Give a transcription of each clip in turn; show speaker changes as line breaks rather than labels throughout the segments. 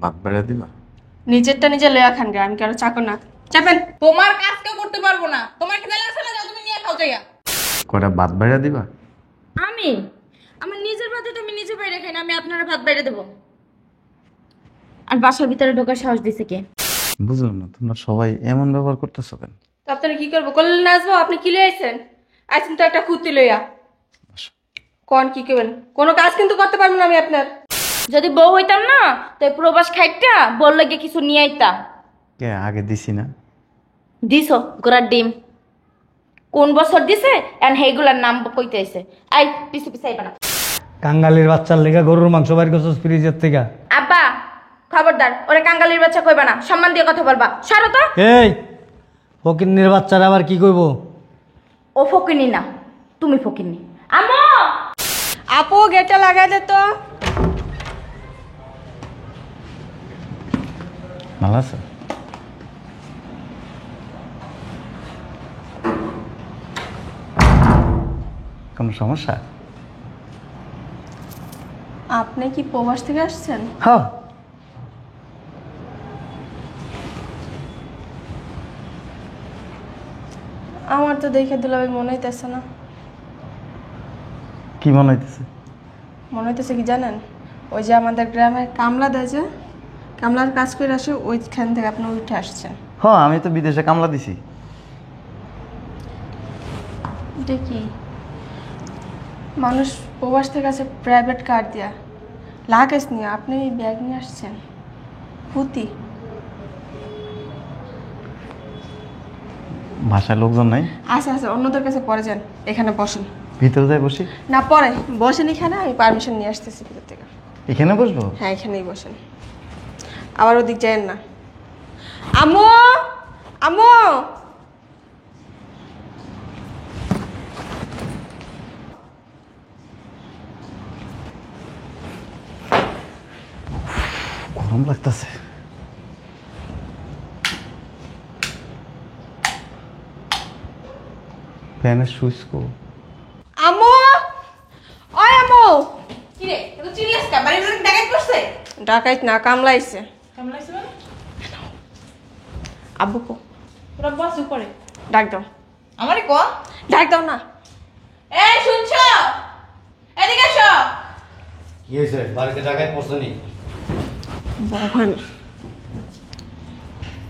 ভাত বেড়ে দিবা?
নিজেরটা নিজে লয়া খান গে, আমি কারো চাকর না। চাপেন।
তোমার কাজ কেউ করতে পারবো না। তোমার খেতে লাগছে না, যাও তুমি নিয়ে খাও যাইয়া।
কয়টা ভাত বেড়ে দিবা?
আমি আমার নিজের ভাতে তো আমি নিজে বাইরে খাই না, আমি আপনারা ভাত বাইরে দেবো? আর বাসার ভিতরে ঢোকার সাহস দিছে কে?
বুঝলাম না, তোমরা সবাই এমন ব্যবহার করতেছো কেন?
তো আপনারা কি করবো? করলে না আসবো? আপনি কি লয়ে আইছেন? আইছেন তো একটা খুঁতি লইয়া। কোন কি করবেন? কোনো কাজ কিন্তু করতে পারবো না আমি আপনার।
যদি বউ হইতাম না তো এই প্রবাস খাইটা বললে গিয়ে কিছু নিয়ে আইতা।
কে আগে দিছি না?
দিছো গোড়ার ডিম কোন বছর দিছে এন্ড হেগুলার নাম কইতে আইছে। আই পিছু পিছু আইবা না।
কাঙ্গালির বাচ্চার লেগা গরুর মাংস বাইর করছস ফ্রিজের থেকে।
আব্বা খবরদার, ওরে কাঙ্গালির বাচ্চা কইবা না, সম্মান দিয়ে কথা বলবা। সরো তো।
এই ফকিন্নির বাচ্চারা আবার কি কইব?
ও ফকিনি না, তুমি ফকিনি। আম্মু
আপু গেটটা লাগাই দে তো।
ভালো আছে? কোনো সমস্যা?
আপনি কি প্রবাস থেকে আসছেন?
হ্যাঁ।
আমার তো দেখে দুলাভাই মনে হইতেছে না।
কি মনে হইতেছে?
মনে হইতেছে কি জানেন, ওই যে আমাদের গ্রামে কামলা দেয় যে, কামলার কাজ করে আসে, ওইখান থেকে আপনি উঠে আসছেন।
হ্যাঁ, আমি তো বিদেশে কামলা দিছি।
এটা কি মানুষ প্রবাস থেকে আছে প্রাইভেট কার দিয়া, লাগেজ নিয়ে, আপনি ব্যাগ নিয়ে আসছেন? হুতি
ভাষায় লোকজন নাই?
আচ্ছা আচ্ছা, অন্যদের কাছে পরে যান, এখানে বসেন।
ভিতরে যাই বসি?
না পরে বসেন এখানে, আমি পারমিশন নিয়ে আসতেছি ভিতর থেকে।
এখানে বসবো?
হ্যাঁ এখানেই বসেন, আবার ওদিক যায়েন না। আম্মু আম্মু
গরম লাগতেছে। ফ্যানের সুইচ কো?
আম্মু ওই আম্মু।
কি রে, এত চিল্লাস কা? বাড়ির ভিতরে ডাকাত করছে?
ডাকাইত না, কামলাইছে।
কামলাইছে মানে?
আব্বু কো?
পুরো বসু করে।
ডাক দাও।
আমারে কো?
ডাক দাও না।
এই শুনছো? এদিকে এসো।
কি হয়েছে? বাড়িতে টাকায় পড়ছনি?
বাবান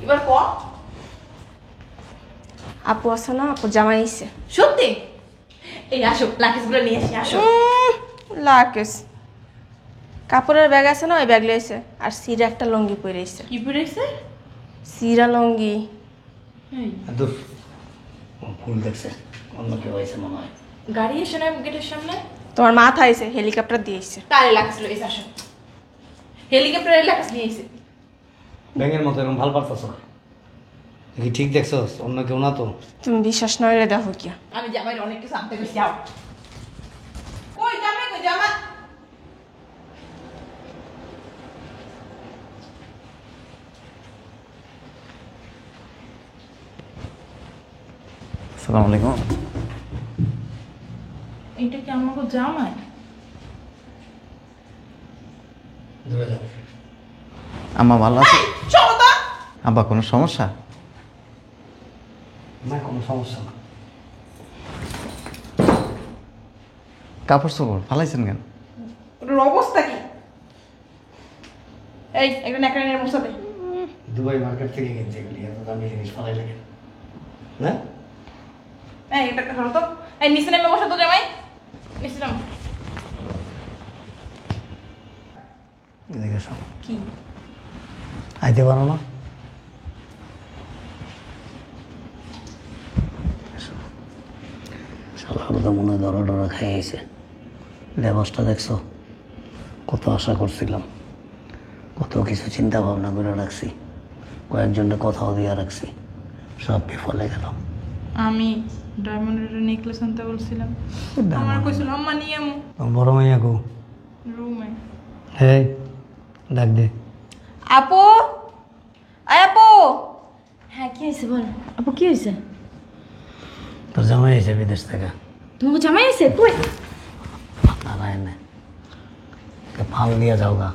এবার কো।
আপু আছে না, আপু জামাই আইছে।
সত্যি? এই আসো, লাকিসগুলো নিয়ে আসি, আসো।
লাকেশ কাপড়ের ব্যাগ আছে না, ওই ব্যাগ লইছে। আর সিরা একটা লঙ্গি পরে আইছে।
কি পড়েছে?
সিরা লঙ্গি।
দূর ফুল দেখছে, অন্য কেউ হয়েছে মনে হয়।
গাড়ি এসে না গেটের সামনে?
তোমার মাথা আইছে, হেলিকপ্টার দিয়ে আইছে।
তারে লাকিস লইছে, আসো। হেলিকপ্টারে লাকিস নিয়ে আইছে।
ব্যাঙের মতো এরকম ভাল পারতাছ কি? ঠিক দেখছস? অন্য কেউ না তো?
তুমি বিশ্বাস না হইলে দেখো কি।
আমি জামাইয়ের অনেক কিছু আনতে গেছি, যাও। কই জামাই, কই জামা?
আসসালামু আলাইকুম।
এইটা কি আমাকে জামাই?
দূরে যাও।
আম্মা ভালো আছে?
চলো তো।
আব্বা কোনো সমস্যা?
না, কোনো সমস্যা না।
কাপড় চোপড় ফালাইছেন কেন?
ওটার অবস্থা কি? এই একটা নেকড়ে নিয়ে মুছা দে।
দুবাই মার্কেট থেকে কিনছে এগুলি, এত দামি জিনিস ফালাই লাগে না?
এই এটা একটা ধরো তো। এই নিচে নেমে বসো তো জামাই, নিচে নাম।
এদিকে এসো।
কি?
আইতে পারো না? শালার তো মনে হয় দরা ডরা খেয়ে গেছে। লেবাসটা দেখছো? কত আশা করছিলাম, কত কিছু চিন্তা ভাবনা করে রাখছি, কয়েকজনের কথাও দিয়ে রাখছি, সব বিফলে গেল।
আমি ডায়মন্ডের নেকলেস আনতে বলছিলাম, আমার কইছিল আম্মা নিয়ে আমু
বড় মাইয়া গো।
রুমে।
হে ডাক দে।
আপু আয় আপু।
হ্যাঁ কি হয়েছে বল। আপু কি হয়েছে?
তোর জামাই এসে বিদেশ থেকে।
তোমাকে জামাই আছে কই?
নারায়ণে ফাল দিয়া যাও গা,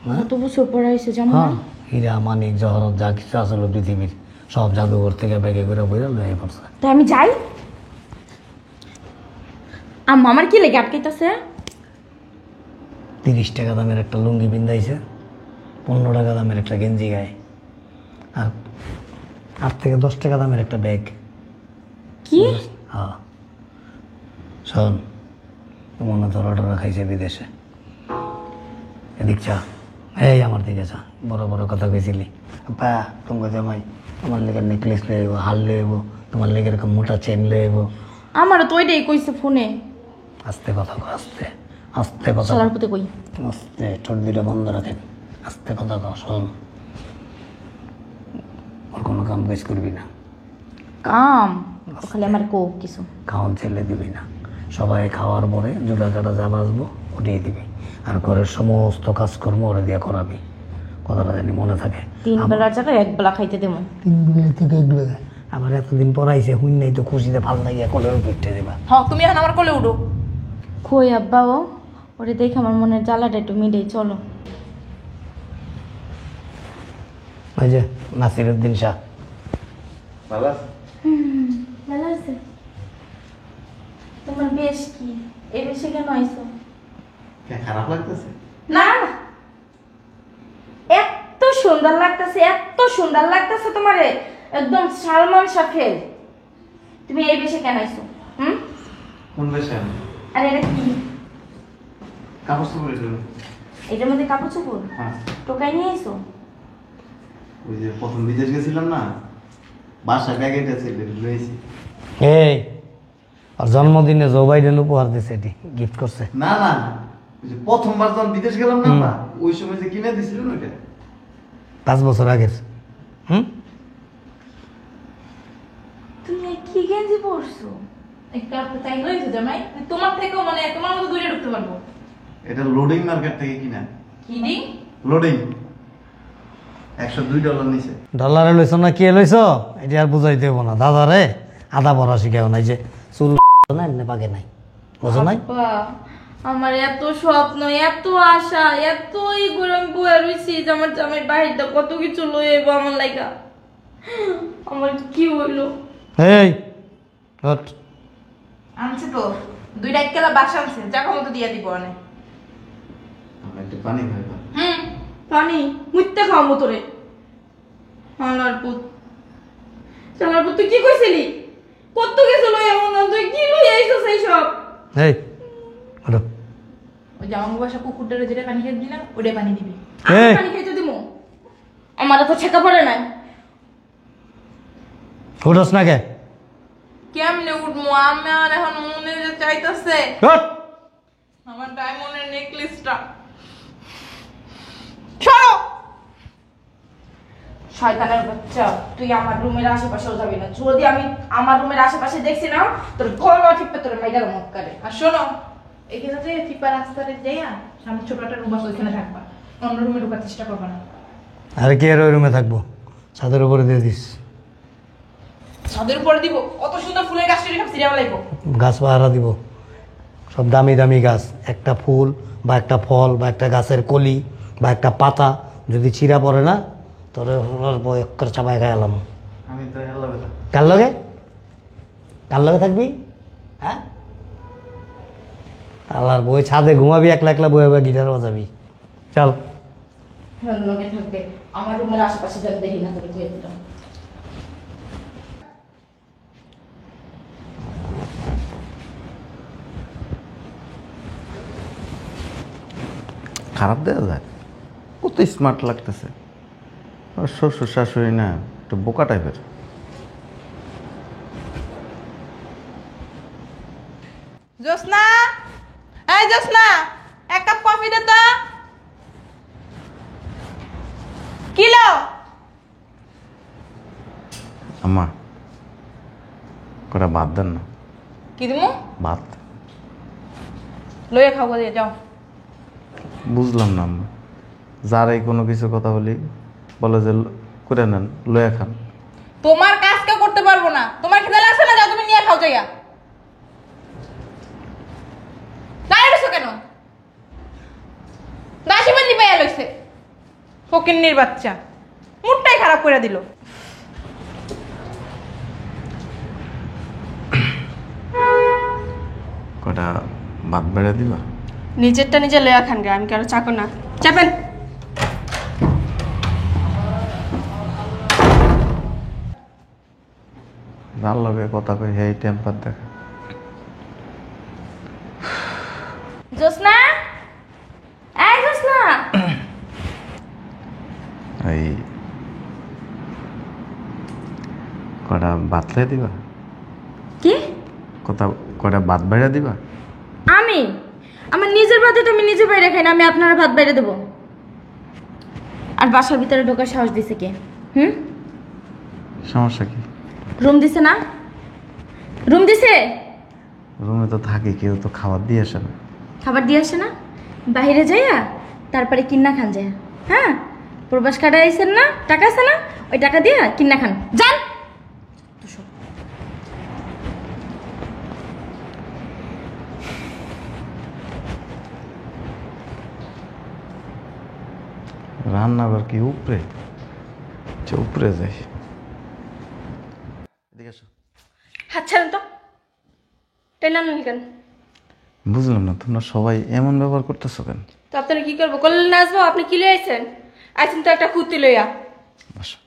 কত বছর পর আইছে জানো না?
হ্যাঁ, হীরা মানিক জহরত যা কিছু আসলে পৃথিবীর সব জাদুঘর থেকে ব্যাগে করে বইরা লয়ে পড়ছে।
তাই আমি যাই। আম্মা আমার কি লেগে আটকাইতেছে?
30 টাকা দামের একটা লুঙ্গি পিন্দাইছে, 15 টাকা দামের একটা গেঞ্জি গায়ে, আর 8 থেকে 10 টাকা দামের একটা ব্যাগ।
কি?
হ্যাঁ শোন, মনে ধরা টরা খাইছে বিদেশে। এদিক চা, এই আমার দিকে চা, বড় বড় কথা কইছিলি বা তোমাকে জামাই আমার লেগে নেকলেস লয়ে আইব, হাল লয়ে আইব, তোমার লেগে এরকম মোটা চেন লয়ে আইব।
আমারও তো ওইটাই কইছে ফোনে।
আস্তে কথা কও, আস্তে আস্তে কথা
চলার পথে কই।
আস্তে, ঠোঁট দুটো বন্ধ রাখেন, আস্তে কথা কও। শোন, ওর কোনো কাম কাজ করবি না,
কাম তো খালি আমার কো কিছু।
খাওয়ান ছেলে দিবি না, সবাই খাওয়ার পরে জুড়া কাটা যা বাঁচবো ওটাই দিবি, আর ঘরের সমস্ত কাজকর্ম ওরা দিয়ে করাবি। কথাটা জানি মনে থাকে।
3 বেলার জায়গায় 1 বেলা খাইতে দেবো।
3 বেলা থেকে 1 বেলা, আবার এতদিন পরাইছে হুই নাই তো খুশিতে ভাল লাগিয়া কোলের পিঠে দেবা।
হ্যাঁ তুমি এখন আমার কোলে উঠো।
কই আব্বা ও? ওরে দেখে আমার মনের জ্বালাটা একটু মিটাই, চলো।
ওই যে নাসিরউদ্দিন শাহ,
ভালো আছে?
ভালো আছে। তোমার বেশ কি? এই বেশে কেন আইছো?
খারাপ লাগতেছে?
না না, এত সুন্দর লাগতেছে, এত সুন্দর লাগতেছে তোমারে, একদম সালমান শাহের। তুমি এই বেশে কেন আইছো?
কোন বেশে?
আরে এটা কি?
কাপড় চোপড় এগুলো?
এটার মধ্যে কাপড় চোপড়
হ্যাঁ,
টোকাই নিয়ে আইছো?
ওই যে প্রথম বিদেশ গেছিলাম না, বাসায় ব্যাগ এটা ছিল, লইছি।
এই আর জন্মদিনে জো বাইডেন উপহার দিছে, এটি গিফট করছে।
না না, ওই যে প্রথমবার যখন বিদেশ গেলাম না আমরা, ওই সময় যে কিনে দিছিল না ওইটা।
5 বছর আগের।
তুমি কি গেঞ্জি পরছো?
একটা তাই হয়েছে জামাই, তোমার থেকেও মানে তোমার মতো দূরে ঢুকতে পারবো।
এটা লোডিং মার্কেট থেকে কিনা।
কি দিন?
লোডিং $102 নিছে।
ডলারে লইছ না কি লইছ এটি আর বুঝাই দেব না। দাদা রে আদা পড়া শিখাও নাই, যে চুল না এমনি পাকে নাই, বুঝো নাই?
আব্বা, আমার এত স্বপ্ন, এত আশা, এতই গরম বয়ে রয়েছি যে আমার জামাই বাহিরটা কত কিছু লয়ে এবো আমার লাইগা। আমার কি হইলো?
এই হট,
আনছে তো 2টা একলা বাসা আনছে, জায়গা মতো দিয়ে দিব অনেক।
আমরা একটু পানি খাইবা।
পানি মুইতে খাওয়াবো তোরে। হালার পুত, চালার পুত, তুই কি কইছিলি? কত কিছু লয়ে এমন তুই কি লয়ে আইছস এই সব?
এই হটো।
ওই যে আমার বাসা কুকুরটারে যেটা পানি খেতে দিলাম ওটাই পানি দিবি।
আমি
এই।
পানি খাইতে দিমু? আমার তো ছেকা পড়ে নাই।
উঠোস না কে?
কেমনে উঠবো? আমার এখন মনে যে চাইতেছে
হট।
আমার ডায়মন্ডের নেকলেসটা। সরো!
শয়তানের বাচ্চা, তুই আমার রুমের আশেপাশেও যাবি না। যদি আমি আমার রুমের আশেপাশে দেখছি না, তোর গলা টিপে তোর মাইডার মত করে।
আর শোনো, এখানে যে ফিপা রাস্তাতে যাইয়া সামনে ছোট একটা রুম আছে, ওইখানে থাকবা। অন্য রুমে ঢোকার চেষ্টা করবা না।
আর কি আর ওই রুমে থাকবো? ছাদের উপরে দিয়ে দিস,
ছাদের উপরে দিব। অত সুন্দর ফুলের গাছটা রেখে সিরিয়াল লাগবো।
গাছ পাহারা দিব, সব দামি দামি গাছ। একটা ফুল বা একটা ফল বা একটা গাছের কলি বা একটা পাতা যদি চিরা পড়ে না, তোর বই করে চাপাই খাইলাম।
আমি তো হেল্লা বেলা।
কার লগে? কার লগে থাকবি? হ্যাঁ, আল্লাহর বই ছাদে ঘুমাবি, একলা একলা বয়ে বয়ে গিটার বাজাবি। চল।
লগে থাকবে, আমার রুমের আশেপাশে যেন দেখি না তোকে ধুয়ে দিলাম।
খারাপ দেওয়া যায়, কত স্মার্ট লাগতেছে। আর শ্বশুর শাশুড়ি না একটু বোকা টাইপের।
জোসনা, এই জোসনা, এক কাপ কফি দে তো। কিলো
আম্মা কটা ভাত দেন না।
কি দিমু?
ভাত।
লইয়া খাবো দিয়ে যাও।
বুঝলাম না আম্মা, যারাই কোনো কিছু কথা বলি বলে যে করে নেন, লয়া খান।
তোমার কাজ কেউ করতে পারবো না। তোমার খিদে লাগছে না, যাও তুমি নিয়ে খাও যাইয়া। দাঁড়িয়ে রইছো কেন? দাসি বান্দি পাইয়া লইছে। ফকিন্নির বাচ্চা, মুডটাই খারাপ করে দিল।
কটা ভাত বেড়ে দিবা?
নিজেরটা নিজে লয়া খান গে, আমি কারো চাকর না। চাপেন।
যার লগে কথা কই এই টেম্পার দেখা।
জোসনা, এই জোসনা,
এই কটা ভাতলে দিবা?
কি?
কটা ভাত বেড়ে দিবা?
আমি আমার নিজের ভাতে তো আমি নিজে বাইরে খাই না, আমি আপনার ভাত বাইরে দেবো? আর বাসার ভিতরে ঢোকার সাহস দিছে কে?
সমস্যা কি?
রুম দিছে না? রুম দিছে?
রুমে তো থাকি, কেউ তো খাবার দিয়ে আসে না।
খাবার দিয়ে আসে না? বাইরে যাইয়া তারপরে কিন্না খান যায়। হ্যাঁ, প্রবাস কাটা আইছেন না, টাকা আছে না, ওই টাকা দিয়ে কিন্না খান। যান।
রান্নাঘর কি উপরে? উপরে যাই। এদিকে এসো।
হাত ছাড়েন তো, টেনে আনলেন কেন?
বুঝলাম না, তোমরা সবাই এমন ব্যবহার করতেছো কেন?
তো আপনারা কি করবো? করলেন না আসবো? আপনি কি লয়ে আইছেন? আইছেন তো একটা কুর্তি লইয়া।
বসো।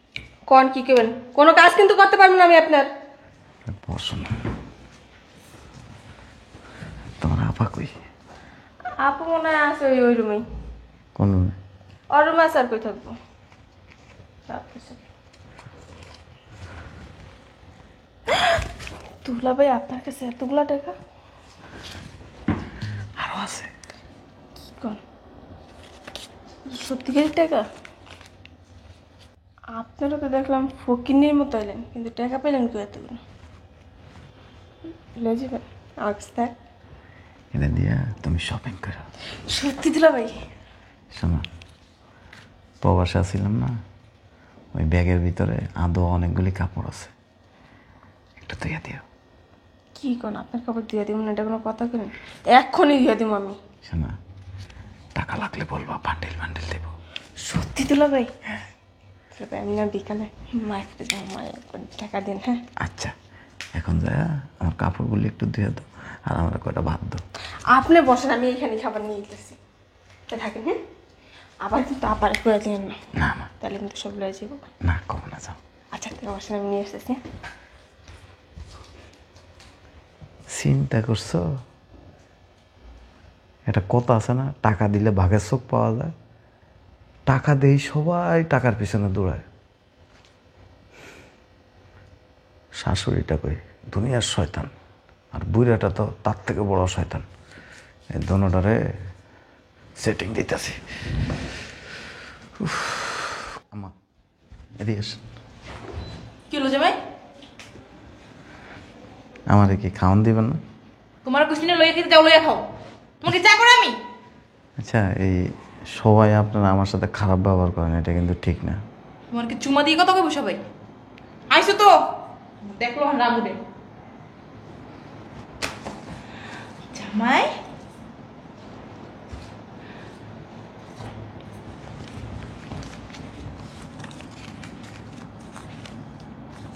কন কি করবেন? কোনো কাজ কিন্তু করতে পারবো না আমি আপনার।
বসো না। তোমার আপা কই?
আপু মনে হয় আছে ওই রুমেই।
কোন রুমে?
ওর রুমে আছে, আর কই থাকবো? তুলা ভাই, আপনার কাছে এতগুলা টাকা?
আরো আছে।
কি কন? সত্যিকারের টাকা? আপনারও তো দেখলাম ফকিন্নির মতো এলেন, কিন্তু টাকা পেলেন কেউ এতগুলো? লয়ে যাবেন আমার কাছে থাক।
এটা দিয়া তুমি শপিং করো।
সত্যি তুলা ভাই?
শোনো, প্রবাসে আসছিলাম না, ওই ব্যাগের ভিতরে আদৌ অনেকগুলি কাপড় আছে, একটু তুইয়া দিও।
কি কোন আপনার কাপড় দিয়ে দিব না? এটা কোনো কথা করেন? এক্ষুনি দিয়ে দিব আমি।
শোনা, টাকা লাগলে বলবা, বান্ডেল বান্ডেল দেবো।
সত্যি তুলা ভাই? তুলা ভাই, আমি না বিকালে মায়ের যাবো, মায়ের টাকা দিন। হ্যাঁ
আচ্ছা, এখন যা আমার কাপড়গুলি একটু ধুয়ে দাও, আর আমরা কয়টা ভাত দাও।
আপনি বসেন, আমি এখানে খাবার নিয়ে যেতেছি। থাকেন। হ্যাঁ, আবার কিন্তু আবার করে দিন না,
না না
তাহলে কিন্তু সব লয়ে যাবো।
না, কখন না যাও।
আচ্ছা ঠিক আছে, বসেন, আমি নিয়ে এসেছি।
চিন্তা করছো? এটা কথা আছে না, টাকা দিলে ভাগের চোখ পাওয়া যায়। টাকা দেই সবাই টাকার পিছনে দৌড়ায়। শাশুড়িটা কই দুনিয়ার শয়তান, আর বুড়াটা তো তার থেকে বড় শয়তান। এই দোনোটারে সেটিং দিতেছি। আমা, এদিকে এসো।
কি হলো জামাই?
আমারে কি খাওয়ান দিবেন না?
তোমার কুসিনে লইয়া খেতে যাও, লইয়া খাও। তোমাকে চা করে আমি?
আচ্ছা, এই সবাই আপনারা আমার সাথে খারাপ ব্যবহার করেন, এটা কিন্তু ঠিক না।
তোমার কি চুমা দিয়ে কথা কইবো সবাই? আইসো তো, দেখলো রামুডে জামাই।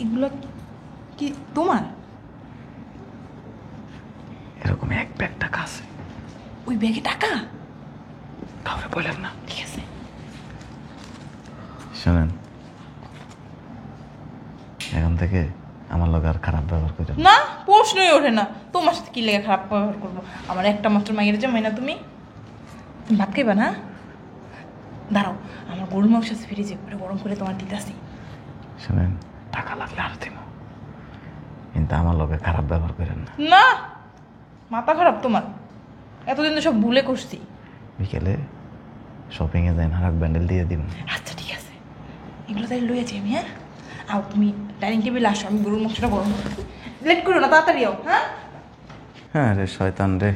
এগুলো কি তোমার?
এরকম এক ব্যাগ টাকা আছে।
ওই ব্যাগে টাকা?
কাউরে বলেন না।
ঠিক আছে।
শোনেন, এখন থেকে আমার লোক আর খারাপ ব্যবহার করেন
না, প্রশ্নই ওঠে না। তোমার সাথে কি লেগে খারাপ ব্যবহার করবো? আমার একটা মাত্র মাইয়ের জামাই না তুমি? তুমি ভাত খাইবা না? দাঁড়াও, আমার গরুর মাংস আছে ফ্রিজে, ওটা গরম করে তোমার দিতে আসি।
শোনেন, টাকা লাগলে আর দিব, কিন্তু আমার লোকে খারাপ ব্যবহার করেন না।
না, মাথা খারাপ তোমার? এতদিন তো সব ভুলে করছি।
বিকেলে শপিংয়ে যাই, আর এক ব্যান্ডেল দিয়ে দিব।
আচ্ছা ঠিক আছে, এগুলো তাই লইয়াছি আমি। হ্যাঁ, আও তুমি ডাইনিং টেবিলে আসো, আমি গরুর মাংসটা গরম করছি। লেট করো না, তাড়াতাড়ি আও। হ্যাঁ
হ্যাঁ রে শয়তান রে,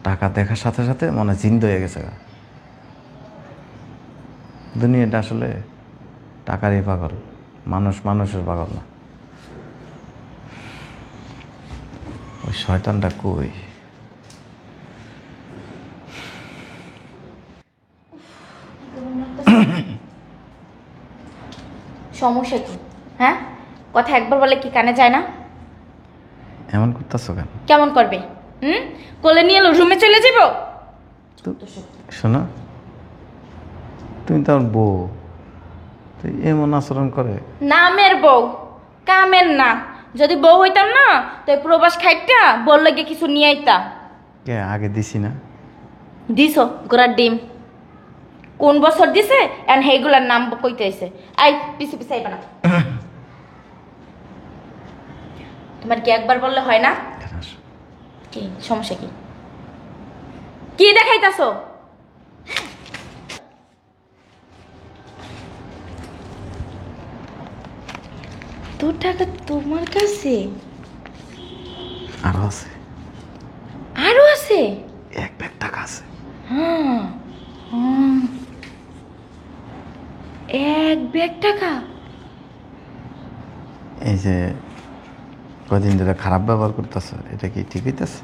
টাকা দেখার সাথে সাথে মনে চিন্তা হয়ে গেছে গা। দুনিয়াটা আসলে টাকারই পাগল, মানুষ মানুষের পাগল না। ওই শয়তানটা কই?
সমস্যা কি? হ্যাঁ, কথা একবার বলে কি কানে যায় না?
এমন করতেছো কেন?
কেমন করবে? কোলে নিয়ে এলো রুমে চলে যাব?
তো শোনো, তুমি তো আমার বউ, তো এমন আচরণ করে?
নামের বউ, কামের না। যদি বউ হইতাম না তো এই প্রবাস খাইটা বললে গিয়ে কিছু নিয়ে আইতা।
কে আগে দিছি না?
দিছো গোড়ার ডিম। কোন বছর দিছে এন্ড হেগুলার নাম কইতে আইছে। আই পিছে পিছে আইবা না। তোমার কি একবার বললে হয় না?
এখানে আসো।
কি সমস্যা কি? কি দেখাইতাছো? তোর টাকা তোমার কাছে
আরো আছে,
আরো আছে?
1 ব্যাগ টাকা আছে।
হ্যাঁ, 1 ব্যাগ টাকা।
এই যে কদিন ধরে খারাপ ব্যবহার করতেছ, এটা কি ঠিক হইতেছে?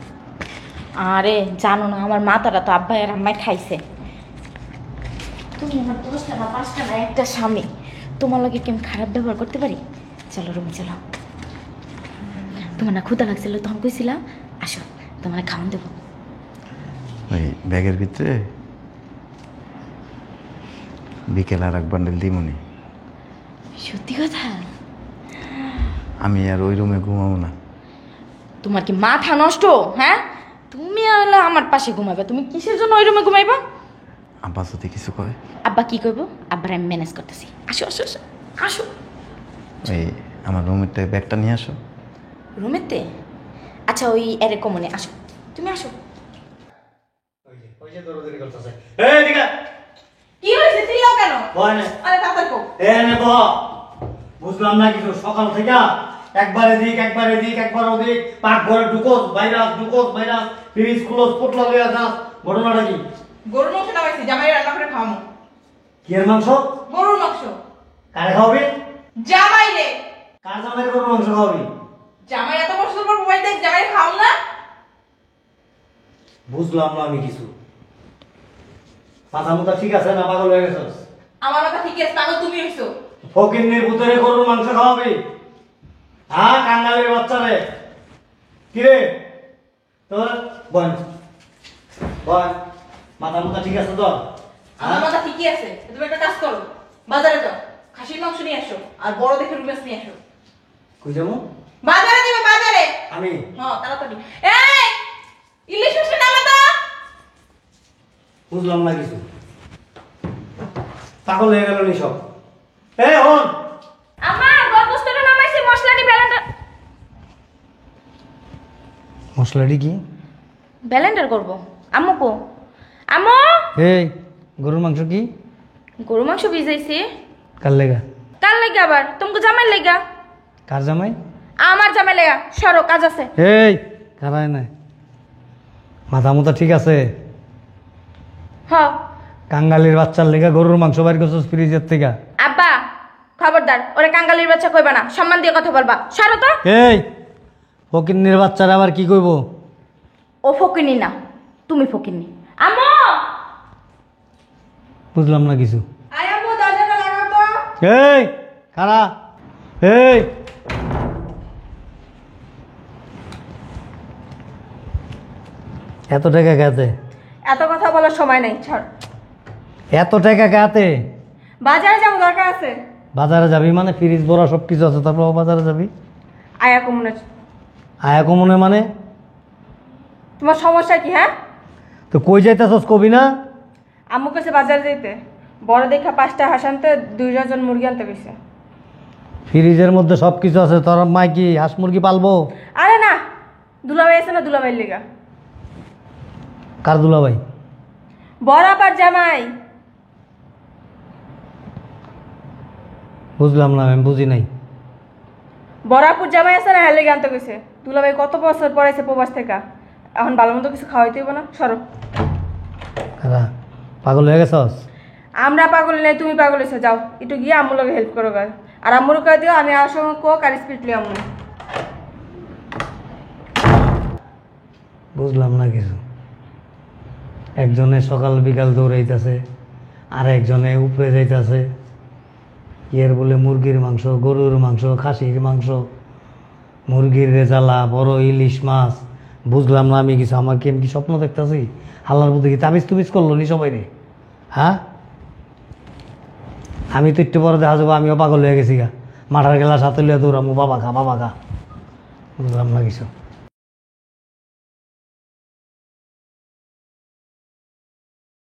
আরে জানো না, আমার মাথাটা তো আব্বাই আর আম্মাই খাইছে। তুমি আমার 10টা না 5টা না একটা স্বামী, তোমার লগে কি আমি খারাপ ব্যবহার করতে পারি? চলো রুমে চলো। তোমার না ক্ষুধা লাগছিল, তখন কইছিলাম আসো তোমার খাওয়ান দেবো।
ওই ব্যাগের ভিতরে বিকেল আর 1 বান্ডেল দিমুনি।
সত্যি কথা?
আমি আর ওই রুমে ঘুমাবো না।
তোমার কি মাথা নষ্ট? হ্যাঁ, তুমি হলো আমার পাশে ঘুমাবে, তুমি কিসের জন্য ওই রুমে ঘুমাইবা?
আব্বা যদি কিছু কয়?
আব্বা কি করবো? আব্বার আমি ম্যানেজ করতেছি। আসো আসো আসো আসো।
ওই আমার রুমের থেকে ব্যাগটা নিয়ে আসো।
রুমেতে? আচ্ছা ওই এরকম মনে আসো, তুমি আসো। কি হয়েছে? চিল্লাও কেন? আরে তাড়াতাড়ি কও।
বুঝলাম না কিছু, সকাল থেকে একবার এদিক একবার ওদিক, পাকঘরে ঢুকোস ভাইরাস, ফ্রিজ খুলোস, পোটলা লইয়া যাস, ঘটনাটা কি?
গরুর মাংস নামাইছি, জামাই রান্না করে খাওয়ামো।
কি এর মাংস?
গরুর মাংস।
কারে খাওয়াবি?
জামাই রে।
কার জামাই গরুর মাংস খাওয়াবি?
জামাই এত বছর পর মোবাইল দেখ, জামাই খাও না?
বুঝলাম না আমি কিছু। মাথা মুথা ঠিক আছে না, পাগল হয়ে গেছস?
আমার কথা ঠিক আছে, পাগল তুমি হইছো।
ফকিন্নির পুতরে গরুর মাংস খাওয়াবি? হ্যাঁ, কাঙ্গালের বাচ্চারে। কিরে তোর বল, মাথা মুথা ঠিক আছে তো?
আমার কথা ঠিকই আছে, তুমি একটা কাজ করো, বাজারে যাও, খাসির মাংস নিয়ে আসো আর বড় দেখে রুই মাছ নিয়ে আসো।
কই যাবো?
বাজারে যাবে, বাজারে।
আমি?
হ্যাঁ তাড়াতাড়ি। এই ইলিশ মাছ নামা দাও।
বুঝলাম না কিছু, পাগল হয়ে গেল নি সব। এই হন,
আমার গলগোস্তটা নামাইছি, মশলাটি ব্যালেন্ডার।
মশলাটি কি?
ব্যালেন্ডার করব। আম্মু কো? আম্মু,
এই গরুর মাংস কি?
গরু মাংস ভিজাইছি।
কার লেগা?
কার লাগা আবার? তোমাকে জামাই লাগা?
কার জামাই?
আমার জামাই লাগা। সরো, কাজ আছে।
এই কারায় নাই, মাথা মুথা ঠিক আছে?
হ্যাঁ।
কাঙ্গালির বাচ্চার লেগা গরুর মাংস বাইর করছিস ফ্রিজের থেকে?
আব্বা খবরদার, ওরে কাঙ্গালির বাচ্চা কইবা না, সম্মান দিয়ে কথা বলবা। সরো তো।
এই ফকিন্নির বাচ্চারা আবার কি কইব?
ও ফকিনি না, তুমি ফকিনি। আম্মু,
বুঝলাম না কিছু।
আয় আম্মু, দরজাটা লাগাও তো।
এই কারা? এই এত টাকা খাতে?
এত কথা বলার সময় নেই, ছাড়।
এত টাকা খাতে?
বাজারে যাবো, দরকার আছে।
বাজারে যাবি মানে? ফ্রিজ ভরা সব কিছু আছে, তারপর বাজারে যাবি?
আয়া কমনে।
আয়া কমনে মানে?
তোমার সমস্যা কি? হ্যাঁ,
তো কই যাইতেছস কবি না?
আম্মু কাছে বাজারে যেতে, বড় দেখা 5টা হাঁস আনতে, 2 ডজন মুরগি আনতে গেছে।
ফ্রিজের মধ্যে সব কিছু আছে, তোর মাই কি হাঁস মুরগি পালবো?
আরে না, দুলাভাই আছে না, দুলাভাইয়ের লেগা।
কার দুলাভাই?
বড় আবার জামাই।
বুঝলাম না, আমি বুঝি নাই।
বড়াপুর জামাই আছে না, হ্যাঁ লেগে আনতে গেছে। দুলাভাই কত বছর পড়াইছে প্রবাস থেকে, এখন ভালো মতো কিছু খাওয়াইতে হইব না। সরো।
কারা? পাগল হয়ে গেছস?
আমরা পাগল নেই, তুমি পাগল হয়েছো। যাও একটু গিয়ে আম্মুর লগে হেল্প করো গায়ে, আর আম্মুর কয়ে দিও আমি আর সঙ্গে কোক আর স্পিড লিয়ে আম্মু।
বুঝলাম না কিছু। একজনে সকাল বিকাল দৌড়াইতেছে, আর একজনে উপরে যাইতেছে। এর বলে মুরগির মাংস, গরুর মাংস, খাসির মাংস, মুরগির রেজালা, বড় ইলিশ মাছ। বুঝলাম না আমি কিছু, আমার কি আমি কি স্বপ্ন দেখতেছি? আল্লাহর মধ্যে কি তাবিজ তুবিজ করলো নি সবাই রে? হ্যাঁ, আমি তো একটু পরে দেখা যাবো আমিও পাগল হয়ে গেছি গা, মাঠার গেলা সাথে লিয়ে দৌড়ামো, বাবা খা বাবা খা। বুঝলাম না কিছু।